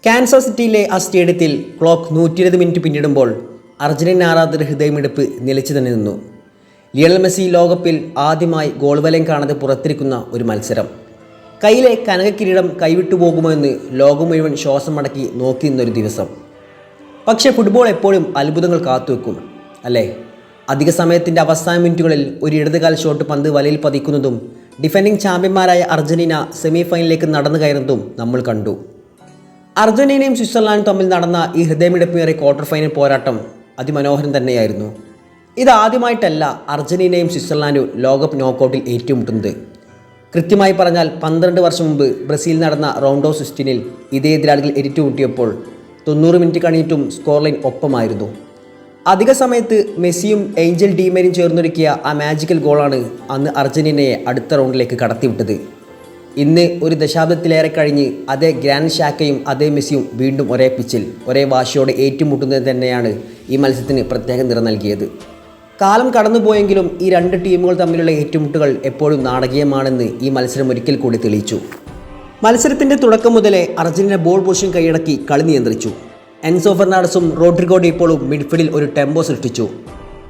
Kansas സിറ്റിയിലെ ആ സ്റ്റേഡിയത്തിൽ ക്ലോക്ക് 120 മിനിറ്റ് പിന്നിടുമ്പോൾ അർജന്റീന ആരാധകരുടെ ഹൃദയമിടിപ്പ് നിലച്ചു തന്നെ നിന്നു. ലിയണൽ മെസ്സി ലോകകപ്പിൽ ആദ്യമായി ഗോൾ വലയം കാണാതെ പുറത്തിരിക്കുന്ന ഒരു മത്സരം. കയ്യിലെ കനകക്കിരീടം കൈവിട്ടു പോകുമോ എന്ന് ലോകം മുഴുവൻ ശ്വാസം അടക്കി നോക്കി നിന്നൊരു ദിവസം. പക്ഷേ ഫുട്ബോൾ എപ്പോഴും അത്ഭുതങ്ങൾ കാത്തുവെക്കും അല്ലേ? അധിക സമയത്തിൻ്റെ അവസാന മിനിറ്റുകളിൽ ഒരു ഇടതുകാൽ ഷോട്ട് പന്ത് വലയിൽ പതിക്കുന്നതും ഡിഫൻഡിംഗ് ചാമ്പ്യന്മാരായ അർജന്റീന സെമി ഫൈനലിലേക്ക് നടന്നു കയറുന്നതും നമ്മൾ കണ്ടു. അർജന്റീനയും സ്വിറ്റ്സർലാൻഡും തമ്മിൽ നടന്ന ഈ ഹൃദയമിടിപ്പേറിയ ക്വാർട്ടർ ഫൈനൽ പോരാട്ടം അതിമനോഹരം തന്നെയായിരുന്നു. ഇതാദ്യമായിട്ടല്ല അർജന്റീനയും സ്വിറ്റ്സർലാൻഡും ലോകകപ്പ് നോക്കൗട്ടിൽ ഏറ്റുമുട്ടുന്നത്. കൃത്യമായി പറഞ്ഞാൽ 12 വർഷം മുമ്പ് ബ്രസീൽ നടന്ന റൗണ്ട് ഓഫ് 16 ഇതേ എതിരാളികൾ ഏറ്റുമുട്ടിയപ്പോൾ 90 മിനിറ്റ് കഴിഞ്ഞിട്ടും സ്കോർ ലൈൻ ഒപ്പമായിരുന്നു. അധിക സമയത്ത് മെസ്സിയും ഏഞ്ചൽ ഡീമേരും ചേർന്നൊരുക്കിയ ആ മാജിക്കൽ ഗോളാണ് അന്ന് അർജന്റീനയെ അടുത്ത റൗണ്ടിലേക്ക് കടത്തിവിട്ടത്. ഇന്ന് ഒരു ദശാബ്ദത്തിലേറെ കഴിഞ്ഞ് അതേ ഗ്രാൻഡ് ഷാക്കയും അതേ മെസ്സിയും വീണ്ടും ഒരേ പിച്ചിൽ ഒരേ വാശിയോടെ ഏറ്റുമുട്ടുന്നത് തന്നെയാണ് ഈ മത്സരത്തിന് പ്രത്യേക നിറം നൽകിയത്. കാലം കടന്നുപോയെങ്കിലും ഈ രണ്ട് ടീമുകൾ തമ്മിലുള്ള ഏറ്റുമുട്ടുകൾ എപ്പോഴും നാടകീയമാണെന്ന് ഈ മത്സരം ഒരിക്കൽ കൂടി തെളിയിച്ചു. മത്സരത്തിൻ്റെ തുടക്കം മുതലേ അർജന്റീന ബോൾ പൊസിഷൻ കൈയടക്കി കളി നിയന്ത്രിച്ചു. എൻസോ ഫെർണാണ്ടസും റോഡ്രിഗോ ഡിപ്പോളും മിഡ്ഫീൽഡിൽ ഒരു ടെമ്പോ സൃഷ്ടിച്ചു.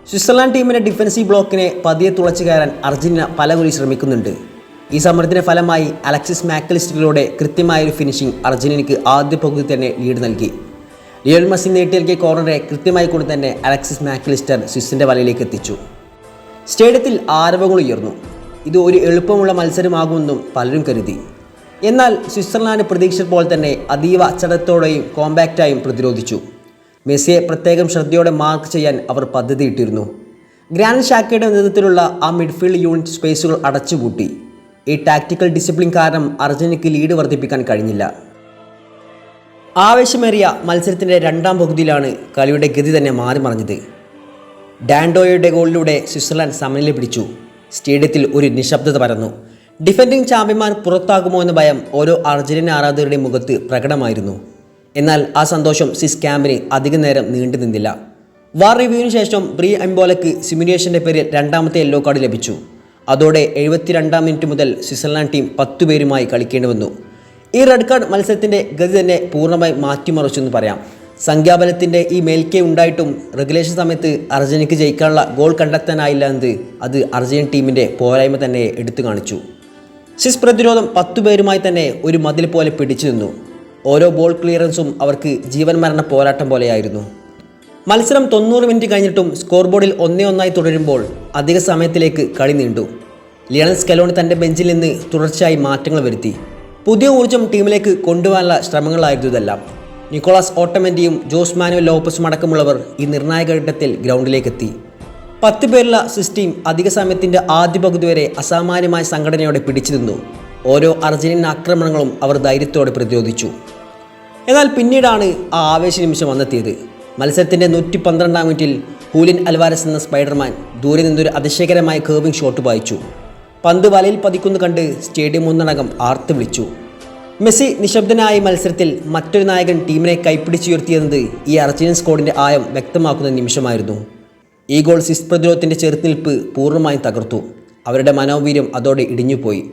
സ്വിറ്റ്സർലാൻഡ് ടീമിൻ്റെ ഡിഫൻസീവ് ബ്ലോക്കിനെ പതിയെ തുളച്ചു കയറാൻ അർജന്റീന പലകുറി ശ്രമിക്കുന്നുണ്ട്. ഈ സമരത്തിൻ്റെ ഫലമായി അലക്സിസ് മാക്കലിസ്റ്ററിലൂടെ കൃത്യമായൊരു ഫിനിഷിംഗ് അർജന്റീനയ്ക്ക് ആദ്യ പകുതി തന്നെ ലീഡ് നൽകി. ലിയണൽ മെസ്സി നീട്ടിയെൽക്കിയ കോർണറെ കൃത്യമായി കൊണ്ട് തന്നെ അലക്സിസ് മാക്കലിസ്റ്റർ സ്വിസിൻ്റെ വലയിലേക്ക് എത്തിച്ചു. സ്റ്റേഡിയത്തിൽ ആരവങ്ങൾ ഉയർന്നു. ഇത് ഒരു എളുപ്പമുള്ള മത്സരമാകുമെന്നും പലരും കരുതി. എന്നാൽ സ്വിറ്റ്സർലാൻഡ് പ്രതീക്ഷിച്ചപ്പോൾ തന്നെ അതീവ അച്ചടക്കത്തോടെയും കോമ്പാക്റ്റായും പ്രതിരോധിച്ചു. മെസ്സിയെ പ്രത്യേകം ശ്രദ്ധയോടെ മാർക്ക് ചെയ്യാൻ അവർ പദ്ധതിയിട്ടിരുന്നു. ഗ്രാൻഡ് ഷാക്കയുടെ നേതൃത്വത്തിലുള്ള ആ മിഡ്ഫീൽഡ് യൂണിറ്റ് സ്പേസുകൾ അടച്ചുപൂട്ടി. ഈ ടാക്റ്റിക്കൽ ഡിസിപ്ലിൻ കാരണം അർജന്റീനയ്ക്ക് ലീഡ് വർദ്ധിപ്പിക്കാൻ കഴിഞ്ഞില്ല. ആവേശമേറിയ മത്സരത്തിൻ്റെ രണ്ടാം പകുതിയിലാണ് കളിയുടെ ഗതി തന്നെ മാറി മറിഞ്ഞത്. ഡാൻഡോയുടെ ഗോളിലൂടെ സ്വിറ്റ്സർലാൻഡ് സമനില പിടിച്ചു. സ്റ്റേഡിയത്തിൽ ഒരു നിശബ്ദത പരന്നു. ഡിഫൻഡിംഗ് ചാമ്പ്യന്മാർ പുറത്താകുമോ എന്ന ഭയം ഓരോ അർജന്റീന ആരാധകരുടെ മുഖത്ത് പ്രകടമായിരുന്നു. എന്നാൽ ആ സന്തോഷം സ്വിസ് ക്യാമ്പിന് അധിക നേരം നീണ്ടു നിന്നില്ല. വാർ റിവ്യൂവിന് ശേഷം ബ്രീ എംബോലയ്ക്ക് സിമുലേഷൻ്റെ പേരിൽ രണ്ടാമത്തെ യെല്ലോ കാർഡ് ലഭിച്ചു. അതോടെ 72 മിനിറ്റ് മുതൽ സ്വിറ്റ്സർലാൻഡ് ടീം 10 പേരുമായി കളിക്കേണ്ടി വന്നു. ഈ റെഡ് കാർഡ് മത്സരത്തിൻ്റെ ഗതി തന്നെ പൂർണ്ണമായി മാറ്റിമറിച്ചെന്ന് പറയാം. സംഖ്യാബലത്തിൻ്റെ ഈ മേൽക്കൈ ഉണ്ടായിട്ടും റെഗുലേഷൻ സമയത്ത് അർജന്റീനയ്ക്ക് ജയിക്കാനുള്ള ഗോൾ കണ്ടെത്താനായില്ല എന്നത് അത് അർജന്റീൻ ടീമിൻ്റെ പോരായ്മ തന്നെ എടുത്തു കാണിച്ചു. സ്വിസ് പ്രതിരോധം 10 പേരുമായി തന്നെ ഒരു മതിൽ പോലെ പിടിച്ചു നിന്നു. ഓരോ ബോൾ ക്ലിയറൻസും അവർക്ക് ജീവൻ മരണ പോരാട്ടം പോലെയായിരുന്നു. മത്സരം 90 മിനിറ്റ് കഴിഞ്ഞിട്ടും സ്കോർ ബോർഡിൽ 1-1 തുടരുമ്പോൾ അധിക സമയത്തിലേക്ക് കളി നീണ്ടു. ലിയണൽ സ്കലോണി തൻ്റെ ബെഞ്ചിൽ നിന്ന് തുടർച്ചയായി മാറ്റങ്ങൾ വരുത്തി. പുതിയ ഊർജ്ജം ടീമിലേക്ക് കൊണ്ടുപോകാനുള്ള ശ്രമങ്ങളായിരുന്നു ഇതെല്ലാം. നിക്കോളാസ് ഓട്ടമെൻ്റെയും ജോസ് മാനുവൽ ലോപ്പസും അടക്കമുള്ളവർ ഈ നിർണായക ഘട്ടത്തിൽ ഗ്രൗണ്ടിലേക്കെത്തി. 10 പേരുള്ള സ്വിസ് ടീം അധിക സമയത്തിൻ്റെ ആദ്യ പകുതി വരെ അസാമാന്യമായ സംഘടനയോടെ പിടിച്ചു നിന്നു. ഓരോ അർജന്റീൻ ആക്രമണങ്ങളും അവർ ധൈര്യത്തോടെ പ്രതിരോധിച്ചു. എന്നാൽ പിന്നീടാണ് ആ ആവേശ നിമിഷം വന്നെത്തിയത്. മത്സരത്തിൻ്റെ 112 മിനിറ്റിൽ ഹൂലിൻ അൽവാരസ് എന്ന സ്പൈഡർമാൻ ദൂരെ നിന്നൊരു അതിശയകരമായ കേർവിംഗ് ഷോട്ട് പായിച്ചു. പന്ത് വലയിൽ പതിക്കുന്നു കണ്ട് സ്റ്റേഡിയം ഒന്നടങ്കം ആർത്ത് വിളിച്ചു. മെസ്സി നിശബ്ദനായ മത്സരത്തിൽ മറ്റൊരു നായകൻ ടീമിനെ കൈപ്പിടിച്ചുയർത്തിയെന്നത് ഈ അർജന്റീൻ സ്ക്വാഡിൻ്റെ ആയം വ്യക്തമാക്കുന്ന നിമിഷമായിരുന്നു. ഈ ഗോൾ സ്വിസ് പ്രതിരോധത്തിൻ്റെ ചെറുത്തുനിൽപ്പ് പൂർണ്ണമായും തകർത്തു. അവരുടെ മനോവീര്യം അതോടെ ഇടിഞ്ഞുപോയി.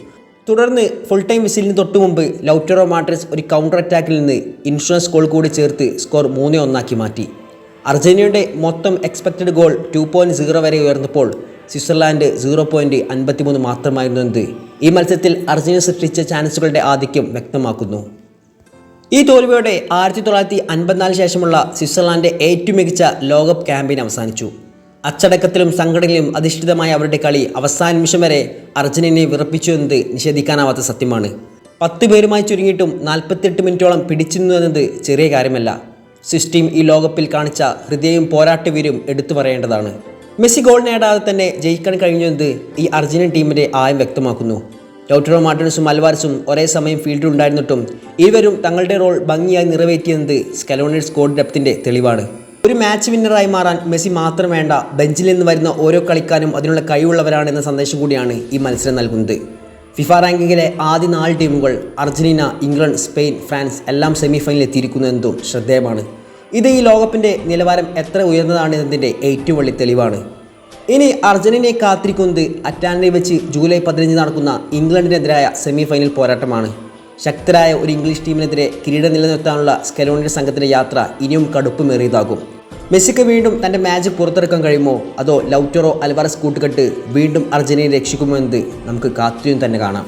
തുടർന്ന് ഫുൾ ടൈം വിസിലിന് തൊട്ടു മുമ്പ് ലൗറ്ററോ മാർട്ടിനസ് ഒരു കൗണ്ടർ അറ്റാക്കിൽ നിന്ന് ഇൻഷുറൻസ് ഗോൾ കൂടി ചേർത്ത് സ്കോർ 3-1 മാറ്റി. അർജന്റീനയുടെ മൊത്തം എക്സ്പെക്റ്റഡ് ഗോൾ 2.0 വരെ ഉയർന്നപ്പോൾ സ്വിറ്റ്സർലാൻഡ് 0.53 മാത്രമായിരുന്നു എന്നത് ഈ മത്സരത്തിൽ അർജന്റീന സൃഷ്ടിച്ച ചാൻസുകളുടെ ആധിക്യം വ്യക്തമാക്കുന്നു. ഈ തോൽവിയോടെ 1954 ശേഷമുള്ള സ്വിറ്റ്സർലാൻഡിൻ്റെ ഏറ്റവും മികച്ച ലോകകപ്പ് ക്യാമ്പയിൻ അവസാനിച്ചു. അച്ചടക്കത്തിലും സംഘടനയിലും അധിഷ്ഠിതമായ അവരുടെ കളി അവസാന നിമിഷം വരെ അർജന്റീനയെ വിറപ്പിച്ചു എന്നത് നിഷേധിക്കാനാവാത്ത സത്യമാണ്. 10 പേരുമായി ചുരുങ്ങിയിട്ടും 48 മിനിറ്റോളം പിടിച്ചു നിന്നു എന്നത് ചെറിയ കാര്യമല്ല. സ്വിസ് ടീം ഈ ലോകകപ്പിൽ കാണിച്ച ഹൃദയവും പോരാട്ടവീര്യം എടുത്തു പറയേണ്ടതാണ്. മെസ്സി ഗോൾ നേടാതെ തന്നെ ജയിക്കാൻ കഴിഞ്ഞത് ഈ അർജന്റീൻ ടീമിൻ്റെ ആയം വ്യക്തമാക്കുന്നു. ലൗറ്ററോ മാർട്ടിനസും അൽവാരസും ഒരേ സമയം ഫീൽഡിൽ ഉണ്ടായിരുന്നിട്ടും ഇരുവരും തങ്ങളുടെ റോൾ ഭംഗിയായി നിറവേറ്റിയെന്നത് സ്കലോണിയുടെ സ്ക്വാഡ് ഡെപ്തിൻ്റെ തെളിവാണ്. ഒരു മാച്ച് വിന്നറായി മാറാൻ മെസ്സി മാത്രം വേണ്ട, ബെഞ്ചിൽ നിന്ന് വരുന്ന ഓരോ കളിക്കാരും അതിനുള്ള കഴിവുള്ളവരാണെന്ന സന്ദേശം കൂടിയാണ് ഈ മത്സരം നൽകുന്നത്. ഫിഫ റാങ്കിങ്ങിലെ ആദ്യ 4 ടീമുകൾ അർജന്റീന, ഇംഗ്ലണ്ട്, സ്പെയിൻ, ഫ്രാൻസ് എല്ലാം സെമി ഫൈനലിൽ എത്തിയിരിക്കുന്നതെന്നും ശ്രദ്ധേയമാണ്. ഇത് ഈ ലോകകപ്പിൻ്റെ നിലവാരം എത്ര ഉയർന്നതാണെന്നതിൻ്റെ ഏറ്റവും വലിയ തെളിവാണ്. ഇനി അർജന്റീനയെ കാത്തിരിക്കുന്നത് അറ്റ്ലാന്റയിൽ വെച്ച് ജൂലൈ 15 നടക്കുന്ന ഇംഗ്ലണ്ടിനെതിരായ സെമി ഫൈനൽ പോരാട്ടമാണ്. ശക്തരായ ഒരു ഇംഗ്ലീഷ് ടീമിനെതിരെ കിരീടം നിലനിർത്താനുള്ള സ്കലോണിയുടെ സംഘത്തിൻ്റെ യാത്ര ഇനിയും കടുപ്പമേറിയതാകും. മെസ്സിക്ക് വീണ്ടും തൻ്റെ മാജിക് പുറത്തെടുക്കാൻ കഴിയുമോ, അതോ ലൗറ്ററോ അൽവാരസ് കൂട്ടുകെട്ട് വീണ്ടും അർജന്റീനയെ രക്ഷിക്കുമോ എന്ന് നമുക്ക് കാത്തിരുന്ന് തന്നെ കാണാം.